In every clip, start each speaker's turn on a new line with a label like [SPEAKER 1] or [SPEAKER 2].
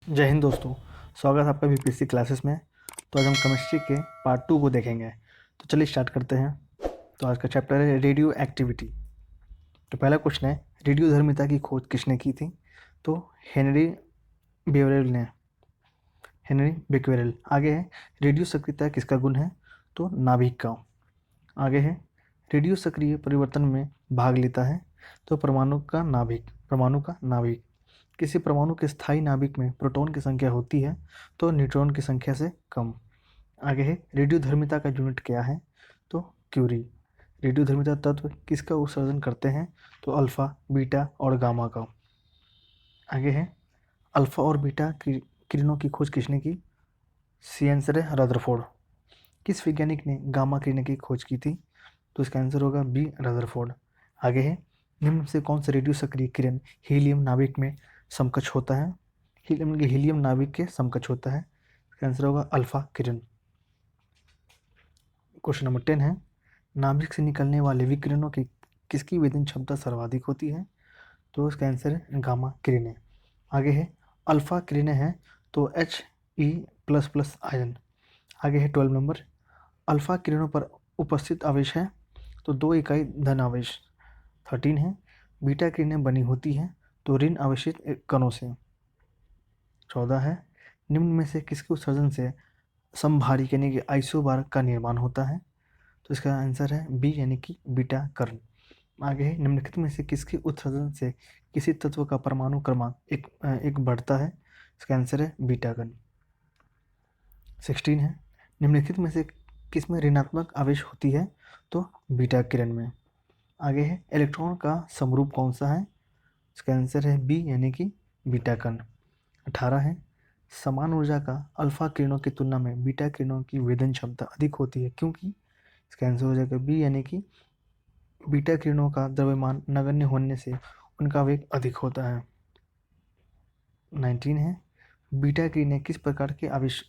[SPEAKER 1] जय हिंद दोस्तों। स्वागत है आपका बीपीएससी क्लासेस में। तो आज हम केमिस्ट्री के पार्ट 2 को देखेंगे। तो चलिए स्टार्ट करते हैं। तो आज का चैप्टर है रेडियो एक्टिविटी। तो पहला क्वेश्चन है, रेडियो धर्मिता की खोज किसने की थी? तो हेनरी बेवरेल ने। हेनरी बेक्वेरेल। आगे है, रेडियो सक्रियता किसका गुण है? तो नाभिक का। आगे है, रेडियो सक्रिय परिवर्तन में भाग लेता है? तो परमाणु का नाभिक। किसी परमाणु के स्थायी नाभिक में प्रोटॉन की संख्या होती है तो न्यूट्रॉन की संख्या से कम। आगे है, रेडियोधर्मिता का यूनिट क्या है? तो क्यूरी। रेडियोधर्मिता तत्व किसका उत्सर्जन करते हैं? तो अल्फा, बीटा और गामा का। आगे है, अल्फा और बीटा किरणों की खोज किसने की? सियंसरे रदरफोर्ड। किस वैज्ञानिक ने गामा किरणें की खोज की थी? तो इसका आंसर होगा बी रदरफोर्ड। आगे है, निम्न से कौन सा रेडियो सक्रिय किरण हीलियम नाभिक में समकक्ष होता है? हीलियम नाभिक के समकक्ष होता है। इसका आंसर होगा अल्फा किरण। क्वेश्चन नंबर 10 है, नाभिक से निकलने वाले विकिरणों की किसकी वेदन क्षमता सर्वाधिक होती है? तो इसका आंसर है गामा किरणें। आगे है, अल्फा किरणें हैं तो He++ आयन। आगे है 12 नंबर, अल्फा किरणों पर उपस्थित आवेश है तो 2 इकाई धन आवेश। 13 है, बीटा किरणें बनी होती हैं तो ऋण आवेशित कणों से। 14 है, निम्न में से किसके उत्सर्जन से समभारी यानी कि आइसोबार का निर्माण होता है? तो इसका आंसर है बी यानी कि बीटा कर्ण। आगे है, निम्नलिखित में से किसके उत्सर्जन से किसी तत्व का परमाणु क्रमांक एक बढ़ता है? इसका आंसर है बीटा कर्ण। 16 है, निम्नलिखित में से किसमें ऋणात्मक आवेश होती है? तो बीटा किरण में। आगे है, इलेक्ट्रॉन का समरूप कौन सा है? इसका आंसर है बी यानी कि बीटा कण। 18 है, समान ऊर्जा का अल्फा किरणों की तुलना में बीटा किरणों की वेदन क्षमता अधिक होती है, क्योंकि? इसका आंसर हो जाएगा बी यानी कि बीटा किरणों का द्रव्यमान नगण्य होने से उनका वेग अधिक होता है। 19 है, बीटा किरणें किस प्रकार के आवेश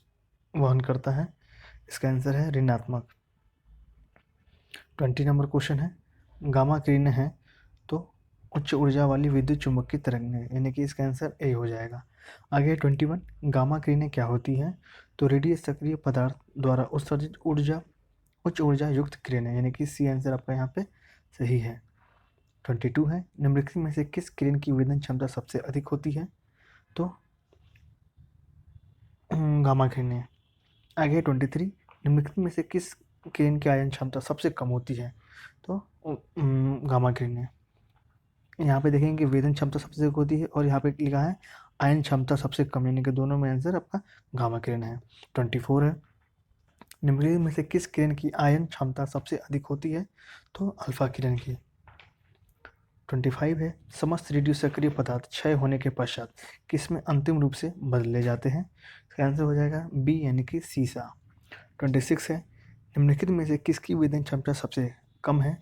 [SPEAKER 1] वहन करता है? इसका आंसर है ऋणात्मक। 20 नंबर क्वेश्चन है, गामा किरणें हैं तो उच्च ऊर्जा वाली विद्युत चुंबकीय तरंगें, यानी कि इसका आंसर ए हो जाएगा। आगे 21, गामा किरणें क्या होती हैं? तो रेडियो सक्रिय पदार्थ द्वारा उत्सर्जित उच्च ऊर्जा युक्त किरणें, यानी कि सी आंसर आपका यहाँ पे सही है। 22 है, निम्नलिखित में से किस किरण की वेदन क्षमता सबसे अधिक होती है? तो गामा किरणें। आगे 23, निम्नलिखित में से किस किरण की आयन क्षमता सबसे कम होती है? तो गामा किरणें। यहाँ पे देखेंगे कि वेदन क्षमता सबसे अधिक होती है और यहाँ पे लिखा है आयन क्षमता सबसे कम, यानी कि दोनों में आंसर आपका गामा किरण है। 24 है, निम्नलिखित में से किस किरण की आयन क्षमता सबसे अधिक होती है? तो अल्फा किरण की। 25 है, समस्त रेडियो सक्रिय पदार्थ क्षय होने के पश्चात किसमें अंतिम रूप से बदले जाते हैं? इसका आंसर हो जाएगा बी यानी कि सीसा। 26 है, निम्नलिखित में से किसकी वेदन क्षमता सबसे कम है?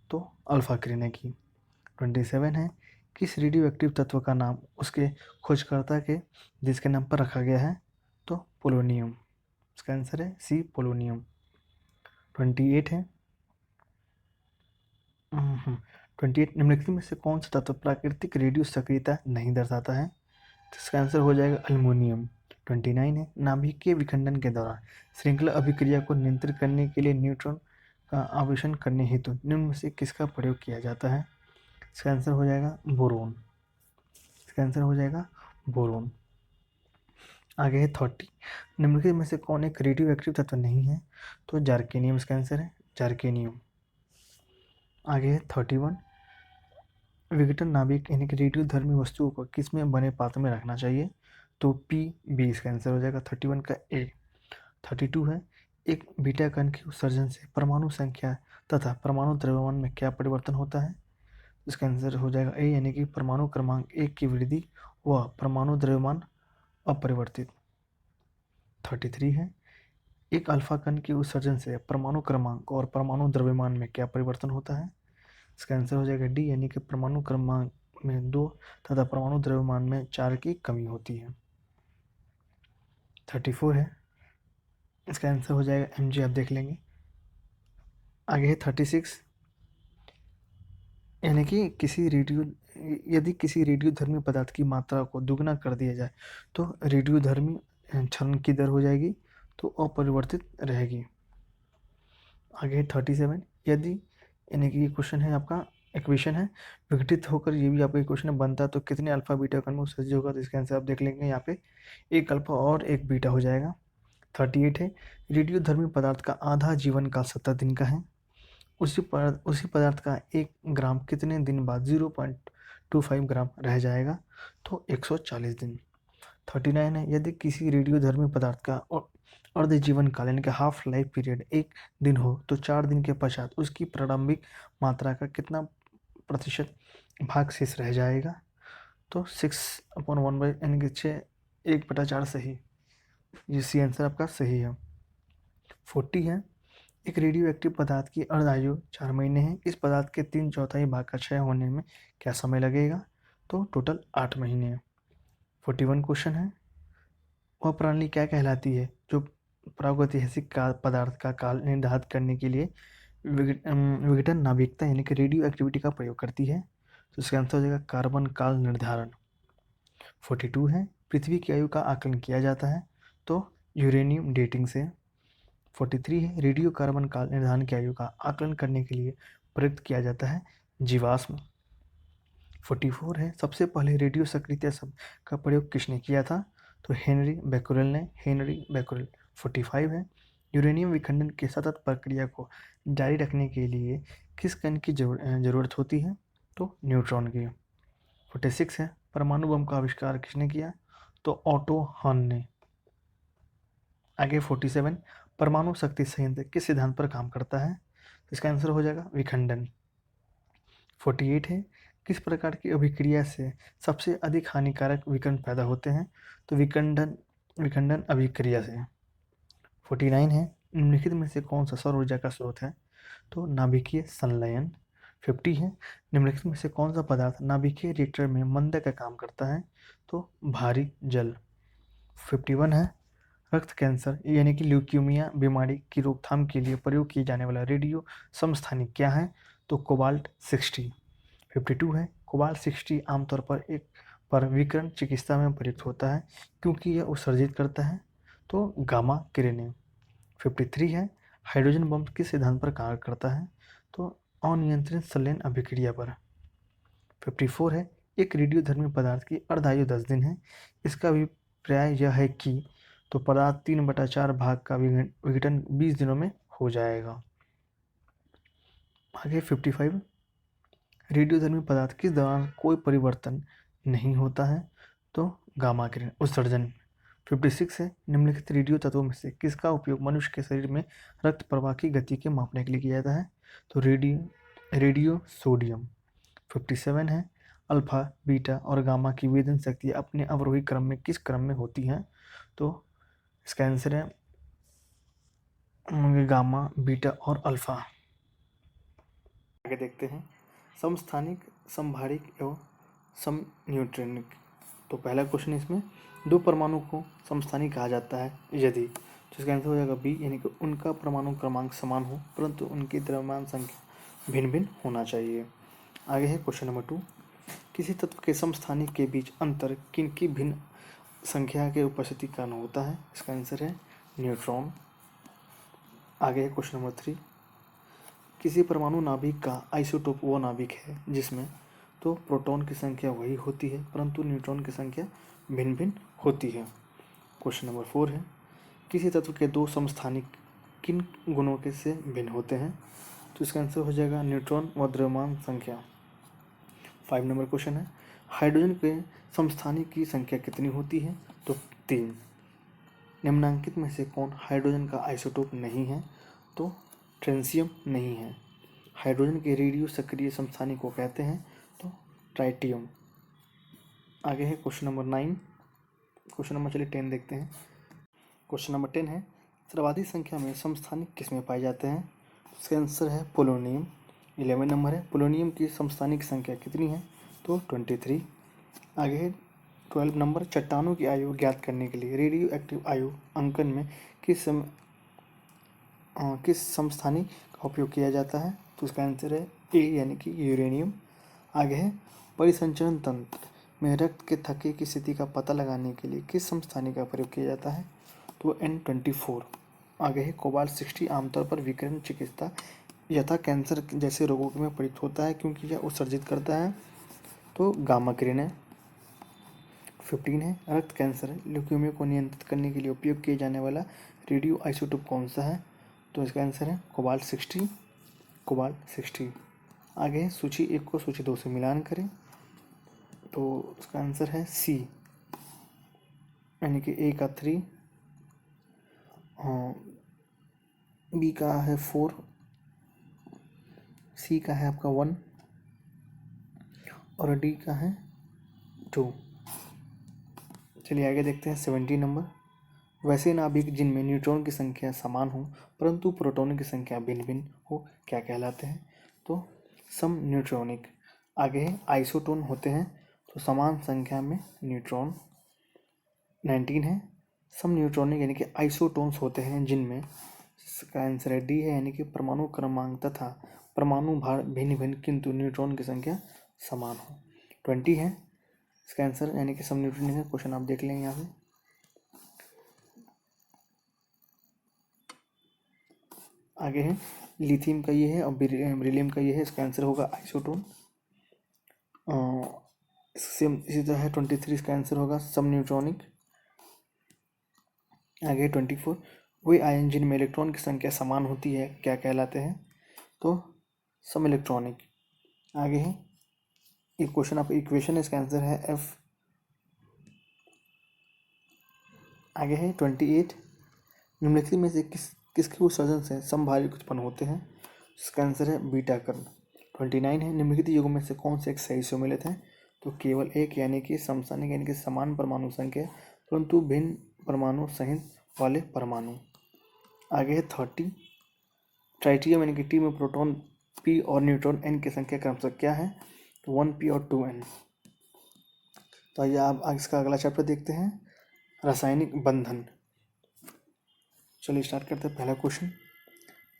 [SPEAKER 1] तो अल्फा किरणें की। 27 है, किस रेडियो एक्टिव तत्व का नाम उसके खोजकर्ता के जिसके नाम पर रखा गया है? तो पोलोनियम। इसका आंसर है सी पोलोनियम। 28 है, 28, निम्नलिखित में से कौन सा तत्व प्राकृतिक रेडियो सक्रियता नहीं दर्शाता है? तो इसका आंसर हो जाएगा अल्युमिनियम। 29 है, नाभिकीय विखंडन के दौरान श्रृंखला अभिक्रिया को नियंत्रित करने के लिए न्यूट्रॉन का आवेशन करने हेतु निम्न में से किसका प्रयोग किया जाता है? इसका आंसर हो जाएगा बोरोन। इसका आंसर हो जाएगा बोरोन। आगे है 30, निम्नलिखित में से कौन एक रेडियो एक्टिव तत्व नहीं है? तो जार्केनियम इसका आंसर है जार्केनियम। आगे है 31, विघटन नाभिक यानी कि रेडियो धर्मी वस्तुओं को किस में बने पात्र में रखना चाहिए? तो पी बी इसका आंसर हो जाएगा 31 का ए। 32 है, एक बीटा कण के उत्सर्जन से परमाणु संख्या तथा परमाणु द्रव्यमान में क्या परिवर्तन होता है? इसका आंसर हो जाएगा ए यानी कि परमाणु क्रमांक 1 की वृद्धि व परमाणु द्रव्यमान अपरिवर्तित। 33 है, एक अल्फा कण के उत्सर्जन से परमाणु क्रमांक और परमाणु द्रव्यमान में क्या परिवर्तन होता है? इसका आंसर हो जाएगा डी यानी कि परमाणु क्रमांक में 2 तथा परमाणु द्रव्यमान में 4 की कमी होती है। 34 है, इसका आंसर हो जाएगा एम जी, आप देख लेंगे। आगे है 36, यानी कि किसी रेडियो यदि किसी रेडियोधर्मी पदार्थ की मात्रा को दुगना कर दिया जाए तो रेडियोधर्मी क्षरण की दर हो जाएगी तो अपरिवर्तित रहेगी। आगे 37, यदि यानी कि ये क्वेश्चन है आपका इक्वेशन है, विघटित होकर ये भी आपका क्वेश्चन बनता तो कितने अल्फा बीटा कण में उत्सर्जित होगा, तो इसका आंसर आप देख लेंगे यहाँ पे एक अल्फा और एक बीटा हो जाएगा। 38 है, रेडियोधर्मी पदार्थ का आधा जीवन काल 70 दिन का है। उसी पदार्थ का 1 ग्राम कितने दिन बाद 0.25 ग्राम रह जाएगा, तो 140 दिन। 39 है, यदि किसी रेडियोधर्मी पदार्थ का अर्ध जीवन काल यानी कि हाफ लाइफ पीरियड 1 दिन हो तो 4 दिन के पश्चात उसकी प्रारंभिक मात्रा का कितना प्रतिशत भाग शेष रह जाएगा, तो 6/1 यानी कि 1/4 सही। ये सी आंसर आपका सही है। 40 है, एक रेडियो एक्टिव पदार्थ की अर्ध आयु 4 महीने है। इस पदार्थ के 3/4 भाग का क्षय होने में क्या समय लगेगा, तो टोटल 8 महीने है। 41 क्वेश्चन है, वह प्रणाली क्या कहलाती है जो प्रागैतिहासिक पदार्थ का काल निर्धारित करने के लिए विघटन नाभिकता यानी कि रेडियो एक्टिविटी का प्रयोग करती है, तो इसका आंसर हो जाएगा कार्बन काल निर्धारण। 42 है, पृथ्वी की आयु का आकलन किया जाता है तो यूरेनियम डेटिंग से। 43 है, रेडियो कार्बन काल निर्धारण की आयु का आकलन करने के लिए प्रयुक्त किया जाता है जीवाश्म। 44 है, सबसे पहले रेडियो सक्रियता शब्द का प्रयोग किसने किया था, तो हेनरी बैक्यूरेल ने, हेनरी बैक्यूरेल। 45 है, यूरेनियम विखंडन की सतत प्रक्रिया को जारी रखने के लिए किस कण की जरूरत होती है, तो न्यूट्रॉन की। 46 है, परमाणु बम का आविष्कार किसने किया, तो ऑटो हॉर्न ने। आगे 47, परमाणु शक्ति संयंत्र किस सिद्धांत पर काम करता है, तो इसका आंसर हो जाएगा विखंडन। 48 है, किस प्रकार की अभिक्रिया से सबसे अधिक हानिकारक विकर्ण पैदा होते हैं, तो विखंडन अभिक्रिया से। 49 है, निम्नलिखित में से कौन सा सौर ऊर्जा का स्रोत है, तो नाभिकीय संलयन। 50 है, निम्नलिखित में से कौन सा पदार्थ नाभिकीय रिएक्टर में मंद का काम करता है, तो भारी जल। 51 है, रक्त कैंसर यानी कि ल्यूकीमिया बीमारी की रोकथाम के लिए प्रयोग किए जाने वाला रेडियो समस्थानिक क्या है, तो कोबाल्ट 60। 52 है, कोबाल्ट 60 आमतौर पर विकिरण चिकित्सा में प्रयुक्त होता है क्योंकि यह उत्सर्जित करता है, तो गामा किरणें। 53 है, हाइड्रोजन बम किस सिद्धांत पर कार्य करता है, तो अनियंत्रित संलयन अभिक्रिया पर। 54 है, एक रेडियोधर्मी पदार्थ की अर्धायु 10 दिन है। इसका अभिप्राय यह है कि तो पदार्थ 3/4 भाग का विघटन 20 दिनों में हो जाएगा। आगे 55, रेडियोधर्मी पदार्थ किस दौरान कोई परिवर्तन नहीं होता है, तो गामा किरण उत्सर्जन। 56 है, निम्नलिखित रेडियो तत्वों में से किसका उपयोग मनुष्य के शरीर में रक्त प्रवाह की गति के मापने के लिए किया जाता है, तो रेडियो सोडियम। 57 है, अल्फा बीटा और गामा की वेदन शक्ति अपने अवरोही क्रम में किस क्रम में होती हैं, तो इसका आंसर है गामा बीटा और अल्फा। आगे देखते हैं समस्थानिक, समभारिक एवं समन्यूट्रॉनिक। तो पहला क्वेश्चन इसमें दो परमाणु को समस्थानिक कहा जाता है यदि, तो इसका आंसर हो जाएगा बी, यानी कि उनका परमाणु क्रमांक समान हो परंतु उनकी द्रव्यमान संख्या भिन्न भिन्न होना चाहिए। आगे है क्वेश्चन नंबर 2, किसी तत्व के समस्थानिक के बीच अंतर किनकी भिन्न संख्या के उपस्थिति के कारण होता है, इसका आंसर है न्यूट्रॉन। आगे है क्वेश्चन नंबर 3, किसी परमाणु नाभिक का आइसोटोप वो नाभिक है जिसमें तो प्रोटॉन की संख्या वही होती है परंतु न्यूट्रॉन की संख्या भिन्न भिन्न होती है। क्वेश्चन नंबर 4 है, किसी तत्व के दो समस्थानिक किन गुणों के से भिन्न होते हैं, तो इसका आंसर हो जाएगा न्यूट्रॉन व द्रव्यमान संख्या। 5 नंबर क्वेश्चन है, हाइड्रोजन के समस्थानिक की संख्या कितनी होती है, तो 3। निम्नांकित में से कौन हाइड्रोजन का आइसोटोप नहीं है, तो ट्रेंसियम नहीं है। हाइड्रोजन के रेडियो सक्रिय समस्थानिक को कहते हैं, तो ट्राइटियम। आगे है क्वेश्चन नंबर 9, क्वेश्चन नंबर चलिए 10 देखते हैं। क्वेश्चन नंबर 10 है, सर्वाधिक संख्या में समस्थानिक किसमें पाए जाते हैं, इसका आंसर है पोलोनियम। 11 नंबर है, पोलोनियम की समस्थानिक संख्या कितनी है, तो 23। आगे है 12 नंबर, चट्टानों की आयु ज्ञात करने के लिए रेडियो एक्टिव आयु अंकन में किस समस्थानिक का उपयोग किया जाता है, तो इसका आंसर है ए, यानी कि यूरेनियम। आगे है परिसंचरण तंत्र में रक्त के थक्के की स्थिति का पता लगाने के लिए किस समस्थानिक का प्रयोग किया जाता है? तो N24। आगे है कोबाल्ट 60 आमतौर पर विकिरण चिकित्सा यथा कैंसर जैसे रोगों में प्रयुक्त होता है क्योंकि यह उत्सर्जित करता है, तो गामा किरण है। 15 है रक्त कैंसर ल्यूकेमिया को नियंत्रित करने के लिए उपयोग किए जाने वाला रेडियो आइसोटोप कौन सा है? तो इसका आंसर है कोबाल्ट 60। आगे है सूची 1 को सूची 2 से मिलान करें, तो इसका आंसर है सी, यानी कि ए का 3, बी का है 4, सी का है आपका 1 और डी का है 2। चलिए आगे देखते हैं 17 नंबर। वैसे नाभिक जिनमें न्यूट्रॉन की संख्या समान हो परंतु प्रोटॉन की संख्या भिन्न भिन्न हो क्या कहलाते हैं? तो सम न्यूट्रॉनिक। आगे है आइसोटोन होते हैं तो समान संख्या में न्यूट्रॉन। 19 है सम न्यूट्रॉनिक यानी कि आइसोटोन्स होते हैं जिनमें, इसका आंसर है डी है, यानी कि परमाणु क्रमांक तथा परमाणु भार भिन्न भिन्न किंतु न्यूट्रॉन की संख्या समान हो। 20 है इसका आंसर, यानी कि सम न्यूट्रॉनिक है। क्वेश्चन आप देख लेंगे यहाँ से। आगे है लिथियम का ये है और बेरिलियम का ये है, इसका आंसर होगा आइसोटोन। सेम इसी तरह है 23, इसका आंसर होगा सम न्यूट्रॉनिक। आगे 24 वे आयन जिनमें इलेक्ट्रॉन की संख्या समान होती है क्या कहलाते हैं? तो सम इलेक्ट्रॉनिक। आगे है एक क्वेश्चन आपका इक्वेशन है, इसका आंसर है एफ। आगे है 28 निम्नलिखित में से किसके उत्सर्जन से समभारी उत्पन्न होते हैं? इसका आंसर है बीटा कर्ण। 29 है निम्नलिखित युगों में से कौन से एक सही सम्मिलित है? तो केवल एक, यानी कि समस्थानिक यानी कि समान परमाणु संख्या परंतु भिन्न परमाणु सहित वाले परमाणु। आगे है 30 ट्राइटियम यानी कि टी में प्रोटॉन पी और न्यूट्रॉन एन की संख्या क्रमशः क्या है? तो 1p और 2n। तो आइए आप इसका अगला चैप्टर देखते हैं, रासायनिक बंधन। चलिए स्टार्ट करते हैं। पहला क्वेश्चन,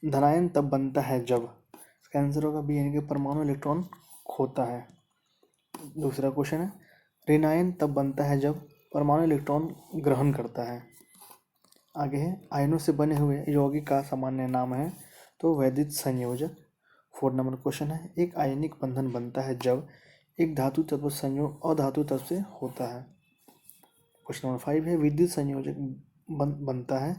[SPEAKER 1] धनायन तब बनता है जब, इसका आंसर होगा बी, यानी कि परमाणु इलेक्ट्रॉन खोता है। दूसरा क्वेश्चन है, ऋणायन तब बनता है जब परमाणु इलेक्ट्रॉन ग्रहण करता है। आगे है आयनों से बने हुए यौगिक का सामान्य नाम है, तो वैद्युत संयोजक। 4 नंबर क्वेश्चन है, एक आयनिक बंधन बनता है जब एक धातु तत्व संयोग अधातु तत्व से होता है। क्वेश्चन नंबर 5 है, विद्युत संयोजक बनता है,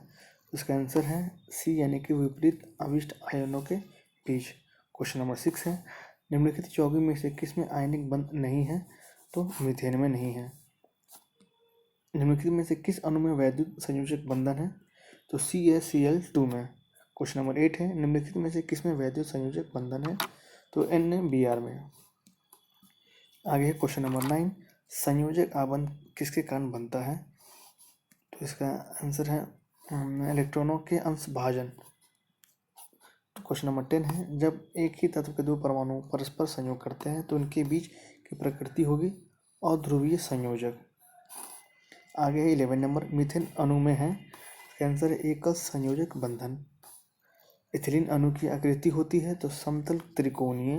[SPEAKER 1] इसका आंसर है सी, यानी कि विपरीत अविष्ट आयनों के बीच। क्वेश्चन नंबर 6 है, निम्नलिखित यौगिक में से किसमें आयनिक बंध नहीं है? तो मीथेन में नहीं है। निम्नलिखित में से किस अणु में वैद्युत संयोजक बंधन है? तो CaCl2 में। क्वेश्चन नंबर 8 है, निम्नलिखित में से किसमें वैद्युत संयोजक बंधन है? तो NaBr में। आगे है क्वेश्चन नंबर 9, संयोजक आबंध किसके कारण बनता है? तो इसका आंसर है इलेक्ट्रॉनों के अंश भाजन। क्वेश्चन नंबर 10 है, जब एक ही तत्व के दो परमाणु परस्पर संयोग करते हैं तो उनके बीच की प्रकृति होगी अध्रुवीय संयोजक। आगे है 11 नंबर, मीथेन अणु में है, इसका आंसर है एकल संयोजक बंधन। इथिलीन अणु की आकृति होती है तो समतल त्रिकोणीय।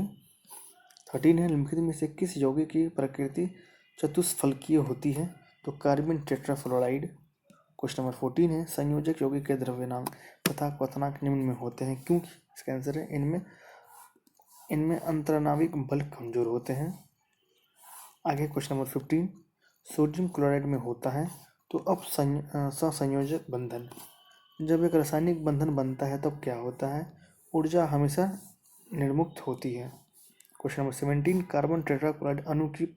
[SPEAKER 1] 13 है, निम्नलिखित में से किस यौगिक की प्रकृति चतुष्फलकीय होती है? तो कार्बन टेट्राफ्लोराइड। क्वेश्चन नंबर 14 है, संयोजक यौगिक के द्रव्यनांक तथा क्वथनांक निम्न में होते हैं क्योंकि? इसका आंसर है इनमें अंतरनाविक बल कमजोर होते हैं। आगे क्वेश्चन नंबर 15, सोडियम क्लोराइड में होता है तो अब सहसंयोजक बंधन। जब एक रासायनिक बंधन बनता है तब क्या होता है? ऊर्जा हमेशा निर्मुक्त होती है। क्वेश्चन नंबर 17, कार्बन टेट्राक्लोराइड अणु की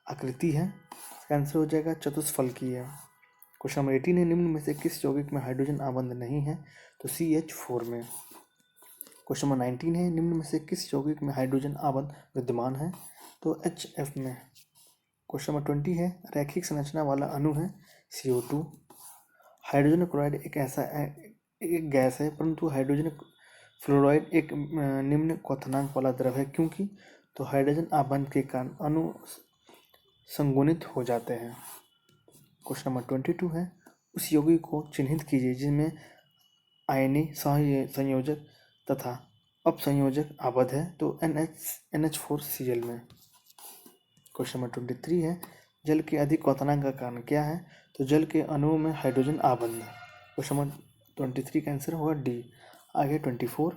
[SPEAKER 1] आकृति है, इसका आंसर हो जाएगा चतुष्फलकीय। क्वेश्चन नंबर 18 है, निम्न में से किस यौगिक में हाइड्रोजन आबंध नहीं है? तो CH4 में। क्वेश्चन नंबर 19 है, निम्न में से किस यौगिक में हाइड्रोजन आबंध विद्यमान है? तो HF में। क्वेश्चन नंबर 20 है, रैखिक संरचना वाला अणु है CO2। हाइड्रोजन क्लोराइड एक गैस है परंतु हाइड्रोजन फ्लोराइड एक निम्न क्वथनांक वाला द्रव है क्योंकि? तो हाइड्रोजन आबंध के कारण अणु संगुणित हो जाते हैं। क्वेश्चन नंबर 22 है, उस यौगिक को चिन्हित कीजिए जिनमें आयनी संयोजक तथा अपसंयोजक आबद्ध है। तो NH4Cl में। क्वेश्चन नंबर 23 है, जल के अधिक क्वथनांक का कारण क्या है? तो जल के अणुओं में हाइड्रोजन आबंध। क्वेश्चन नंबर 23 का आंसर होगा डी। आगे 24,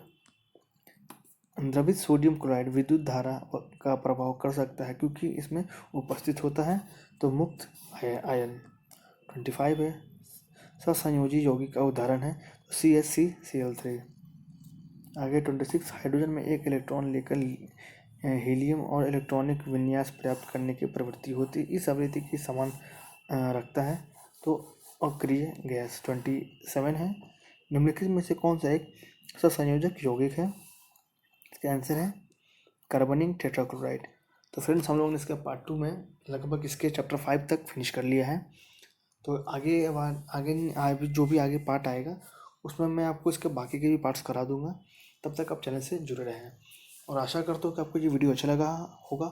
[SPEAKER 1] द्रवित सोडियम क्लोराइड विद्युत धारा का प्रभाव कर सकता है क्योंकि इसमें उपस्थित होता है, तो मुक्त आयन। 25 है, ससंयोजी यौगिक का उदाहरण है CH3Cl3। आगे 26, हाइड्रोजन में एक इलेक्ट्रॉन लेकर हीलियम और इलेक्ट्रॉनिक विन्यास प्राप्त करने की प्रवृत्ति होती, इस आवृत्ति की समान रखता है, तो अक्रिय गैस। 27 है, निम्नलिखित में से कौन सा एक ससंयोजक यौगिक है? इसका आंसर है कार्बनिक टेट्राक्लोराइड। तो फ्रेंड्स, हम लोगों ने इसका पार्ट 2 में लगभग इसके चैप्टर 5 तक फिनिश कर लिया है। तो आगे जो भी आगे पार्ट आएगा उसमें मैं आपको इसके बाकी के भी पार्ट्स करा दूंगा। तब तक आप चैनल से जुड़े रहें और आशा करता हूँ कि आपको ये वीडियो अच्छा लगा होगा।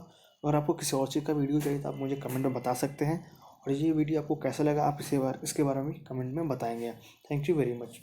[SPEAKER 1] अगर आपको किसी और चीज़ का वीडियो चाहिए तो आप मुझे कमेंट में बता सकते हैं, और ये वीडियो आपको कैसा लगा आप इसके बारे में कमेंट में बताएंगे। Thank you very much.